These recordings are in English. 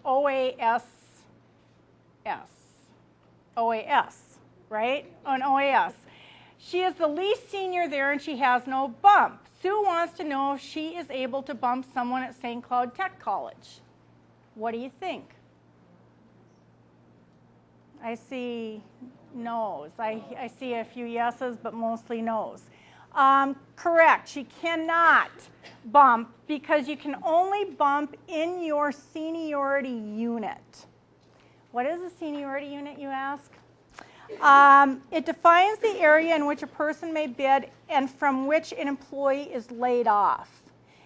OAS, right? An OAS. She is the least senior there and she has no bump. Sue wants to know if she is able to bump someone at St. Cloud Tech College. What do you think? I see no's. I see a few yeses, but mostly no's. Correct. She cannot bump because you can only bump in your seniority unit. What is a seniority unit, you ask? It defines the area in which a person may bid and from which an employee is laid off.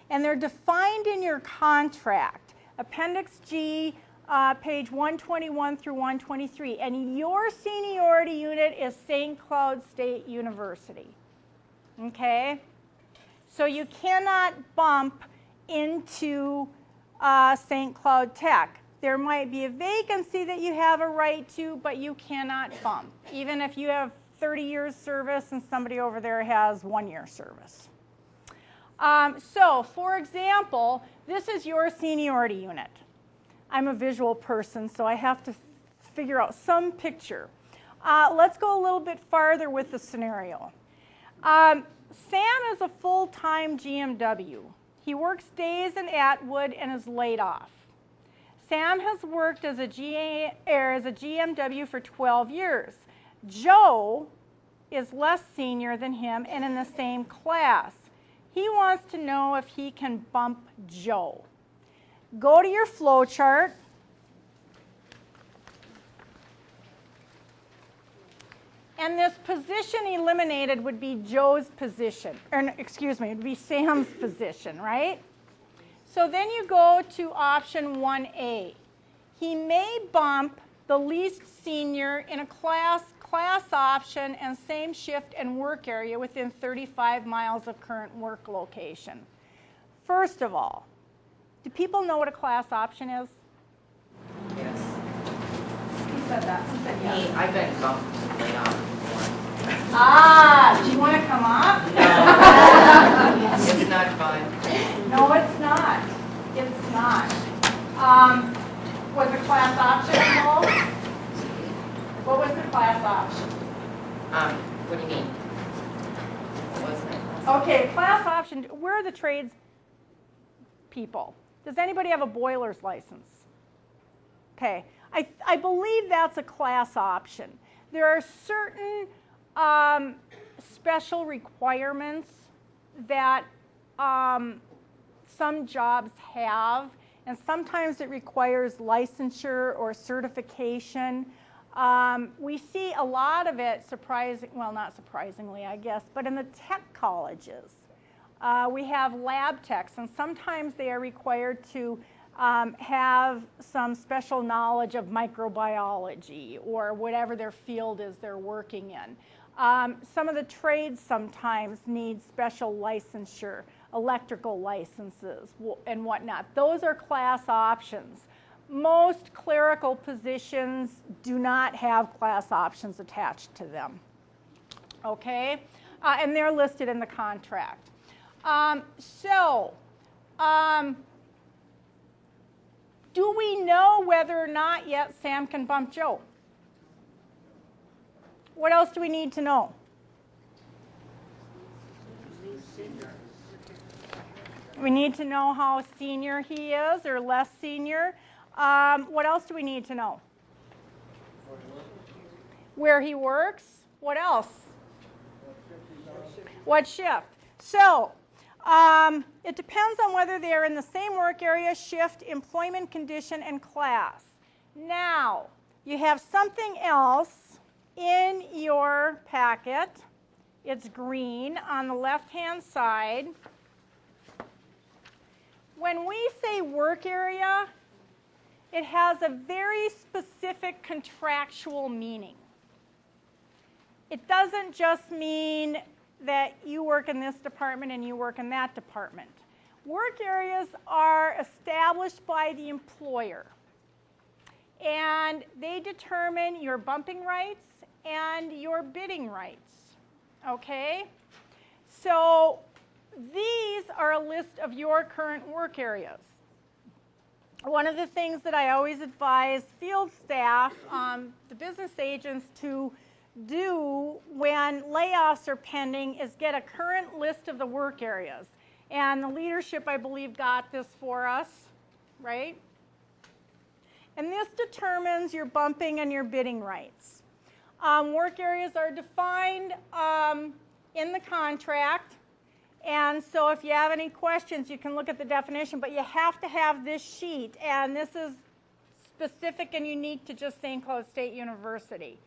And they're defined in your contract, Appendix G, page 121 through 123. And your seniority unit is St. Cloud State University. Okay? So you cannot bump into St. Cloud Tech. There might be a vacancy that you have a right to, but you cannot bump, even if you have 30 years service and somebody over there has 1 year service. So, for example, this is your seniority unit. I'm a visual person, so I have to figure out some picture. Let's go a little bit farther with the scenario. Sam is a full-time GMW. He works days in Atwood and is laid off. Sam has worked as a GMW for 12 years. Joe is less senior than him and in the same class. He wants to know if he can bump Joe. Go to your flow chart. And this position eliminated would be Joe's position, or excuse me, it would be Sam's position, right? So then you go to option 1A. He may bump the least senior in a class option and same shift and work area within 35 miles of current work location. First of all, do people know what a class option is? Yes. Who said that? Who said yes? Me, I've been bumped to lay off before. Do you want to come up? No. It's not fun. No, it's not. It's not. Was the class option involved? What was the class option? What do you mean? What was it? Okay, class option, we're the trades people. Does anybody have a boiler's license? Okay, I believe that's a class option. There are certain special requirements that some jobs have, and sometimes it requires licensure or certification. We see a lot of it well, not surprisingly, I guess, but in the tech colleges. We have lab techs, and sometimes they are required to have some special knowledge of microbiology or whatever their field is they're working in. Some of the trades sometimes need special licensure, electrical licenses and whatnot. Those are class options. Most clerical positions do not have class options attached to them. Okay? And they're listed in the contract. Do we know whether or not yet Sam can bump Joe? What else do we need to know? We need to know how senior he is or less senior. What else do we need to know? Where he works. What else? What shift? So, it depends on whether they're in the same work area, shift, employment condition, and class. Now, you have something else in your packet. It's green on the left-hand side. When we say work area, it has a very specific contractual meaning. It doesn't just mean that you work in this department and you work in that department. Work areas are established by the employer, and they determine your bumping rights and your bidding rights. Okay? So these are a list of your current work areas. one of the things that I always advise field staff, the business agents, to do when layoffs are pending is get a current list of the work areas. And the leadership, I believe, got this for us, right? And this determines your bumping and your bidding rights. Work areas are defined in the contract. And so if you have any questions, you can look at the definition, but you have to have this sheet, and this is specific and unique to just St. Cloud State University.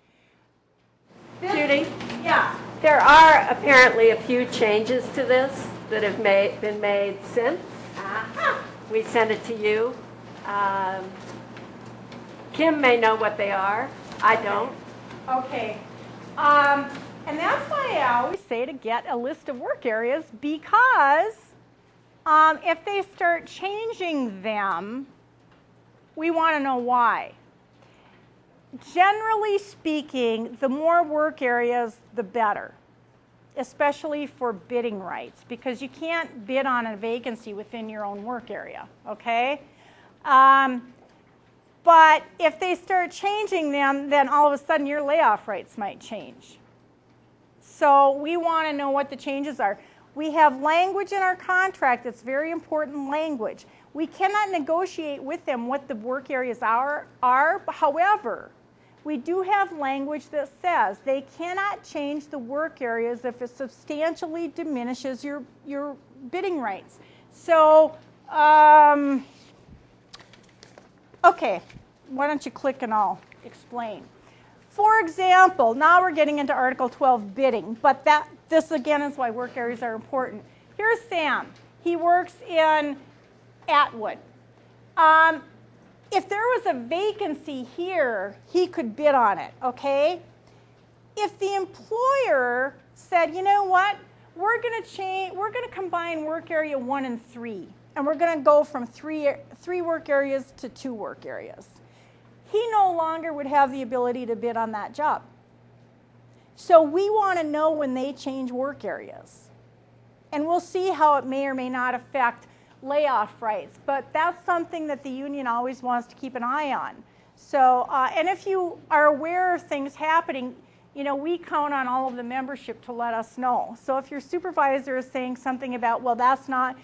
Judy, Yeah. there are apparently a few changes to this that have been made since we sent it to you. Kim may know what they are. I don't. Okay. And that's why I always say to get a list of work areas, because if they start changing them, we want to know why. Generally speaking, the more work areas, the better, especially for bidding rights, because you can't bid on a vacancy within your own work area, okay? But if they start changing them, then all of a sudden your layoff rights might change. So we want to know what the changes are. We have language in our contract that's very important language. We cannot negotiate with them what the work areas are. However, we do have language that says they cannot change the work areas if it substantially diminishes your bidding rights. So, okay, why don't you click and I'll explain. For example, now we're getting into Article 12 bidding, but this again is why work areas are important. Here's Sam. He works in Atwood. If there was a vacancy here, he could bid on it, okay? If the employer said, you know what, we're going to combine work area 1 and 3, and we're going to go from three work areas to 2 work areas, he no longer would have the ability to bid on that job. So we want to know when they change work areas. And we'll see how it may or may not affect layoff rights. But that's something that the union always wants to keep an eye on. So, and if you are aware of things happening, you know, we count on all of the membership to let us know. So if your supervisor is saying something about, well, that's now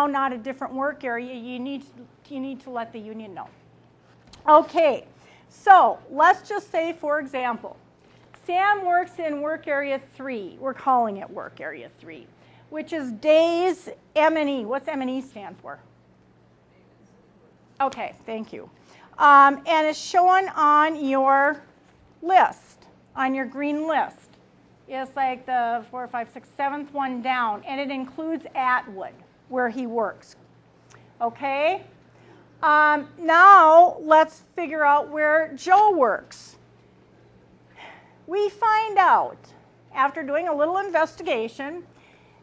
not a different work area, you need to let the union know. Okay, so let's just say, for example, Sam works in work area 3. We're calling it work area 3, which is days M&E. What's M&E stand for? Okay, thank you. And it's shown on your list, on your green list. It's like the 4, 5, 6, 7th one down, and it includes Atwood, where he works. Okay? Now let's figure out where Joe works. We find out, after doing a little investigation,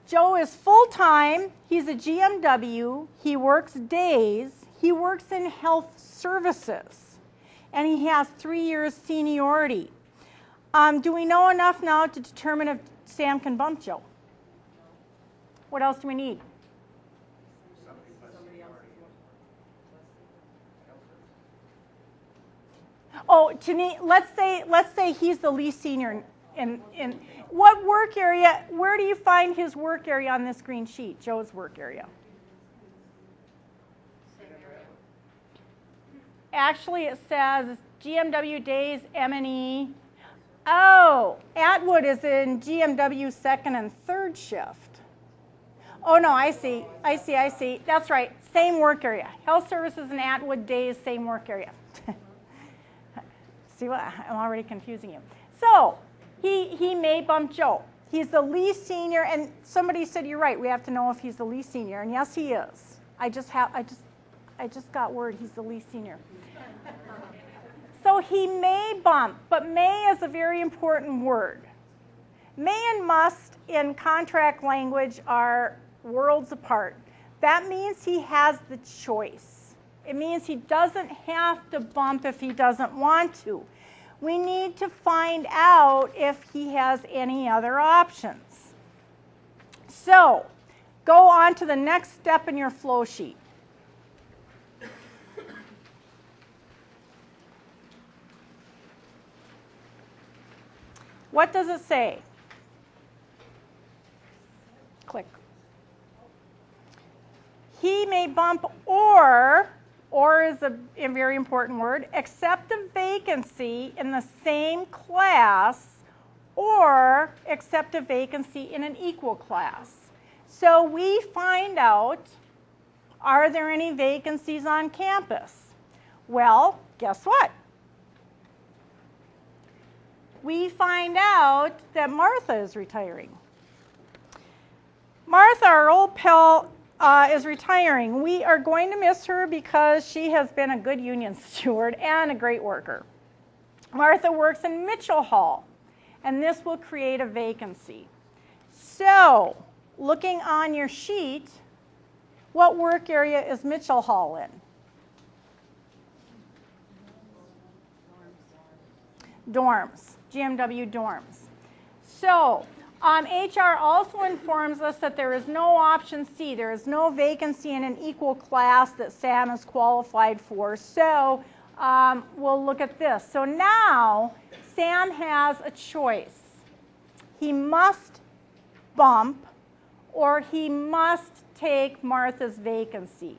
Joe is full-time, he's a GMW, he works days, he works in health services, and he has 3 years seniority. Do we know enough now to determine if Sam can bump Joe? What else do we need? Oh, let's say he's the least senior in what work area, where do you find his work area on this green sheet, Joe's work area? Actually, it says GMW days, M&E. Oh, Atwood is in GMW 2nd and 3rd shift. Oh, no, I see. That's right, same work area. Health services and Atwood days, same work area. See what, I'm already confusing you. So, he may bump Joe. He's the least senior, and somebody said, you're right, we have to know if he's the least senior, and yes, he is. I just got word he's the least senior. So he may bump, but may is a very important word. May and must in contract language are worlds apart. That means he has the choice. It means he doesn't have to bump if he doesn't want to. We need to find out if he has any other options. So, go on to the next step in your flow sheet. What does it say? Click. He may bump or is a very important word, accept a vacancy in the same class or accept a vacancy in an equal class. So we find out, are there any vacancies on campus? Well, guess what? We find out that Martha is retiring. Martha, our old pal, is retiring. We are going to miss her because she has been a good union steward and a great worker. Martha works in Mitchell Hall, and this will create a vacancy. So, looking on your sheet, what work area is Mitchell Hall in? Dorms, GMW dorms. So, HR also informs us that there is no option C. There is no vacancy in an equal class that Sam is qualified for. So we'll look at this. So now Sam has a choice. He must bump or he must take Martha's vacancy.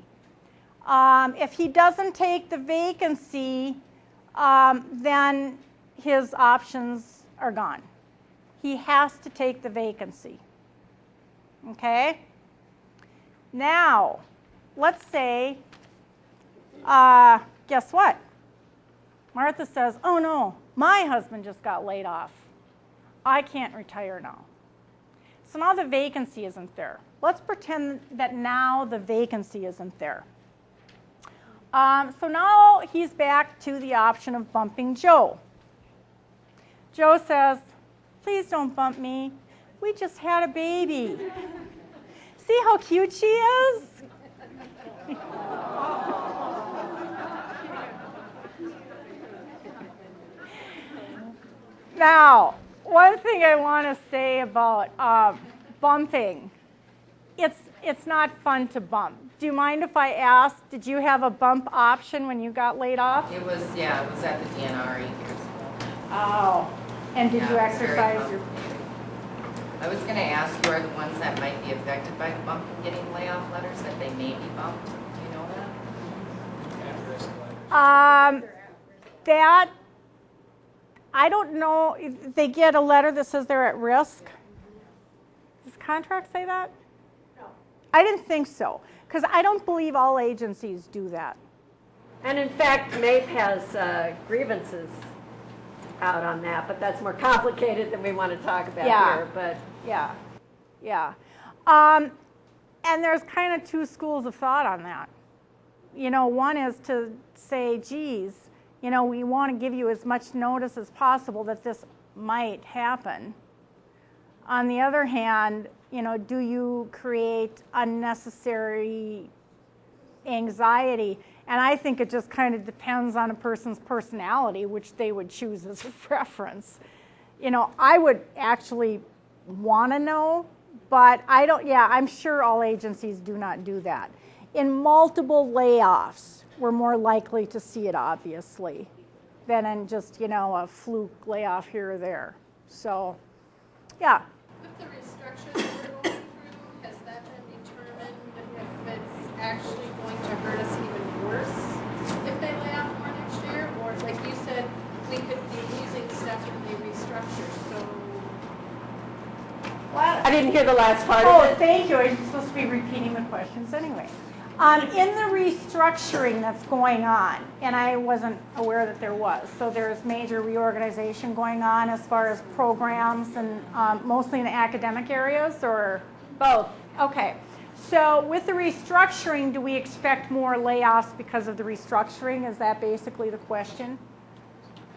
If he doesn't take the vacancy, then his options are gone. He has to take the vacancy. Okay? Now, let's say, guess what? Martha says, oh no, my husband just got laid off. I can't retire now. So now the vacancy isn't there. Let's pretend that now the vacancy isn't there. So now he's back to the option of bumping Joe. Joe says, please don't bump me. We just had a baby. See how cute she is? Now, one thing I want to say about bumping, it's not fun to bump. Do you mind if I ask, did you have a bump option when you got laid off? It was at the DNR years ago. Oh. And did you exercise your... I was going to ask, who are the ones that might be affected by the bump and getting layoff letters, that they may be bumped? Do you know that? That, I don't know if they get a letter that says they're at risk. Does the contract say that? No. I didn't think so, because I don't believe all agencies do that. And in fact, MAPE has grievances out on that, but that's more complicated than we want to talk about here. But yeah. And there's kind of two schools of thought on that. You know, one is to say, geez, you know, we want to give you as much notice as possible that this might happen. On the other hand, you know, do you create unnecessary anxiety? And I think it just kind of depends on a person's personality, which they would choose as a preference. You know, I would actually want to know, but I don't, I'm sure all agencies do not do that. In multiple layoffs, we're more likely to see it, obviously, than in just, you know, a fluke layoff here or there. So, yeah. With the restructure that we're going through, has that been determined if it's actually going to hurt us even worse if they lay off more next year? Or, like you said, we could be losing stuff when they restructure, so... What? I didn't hear the last part Oh, of it. thank you. I'm supposed to be repeating the questions anyway. In the restructuring that's going on, and I wasn't aware that there was, so there's major reorganization going on as far as programs and mostly in the academic areas, or? Both. Okay. So with the restructuring, do we expect more layoffs because of the restructuring? Is that basically the question?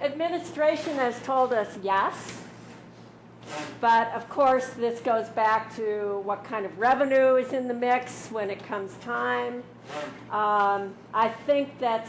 Administration has told us yes. But of course, this goes back to what kind of revenue is in the mix when it comes time. I think that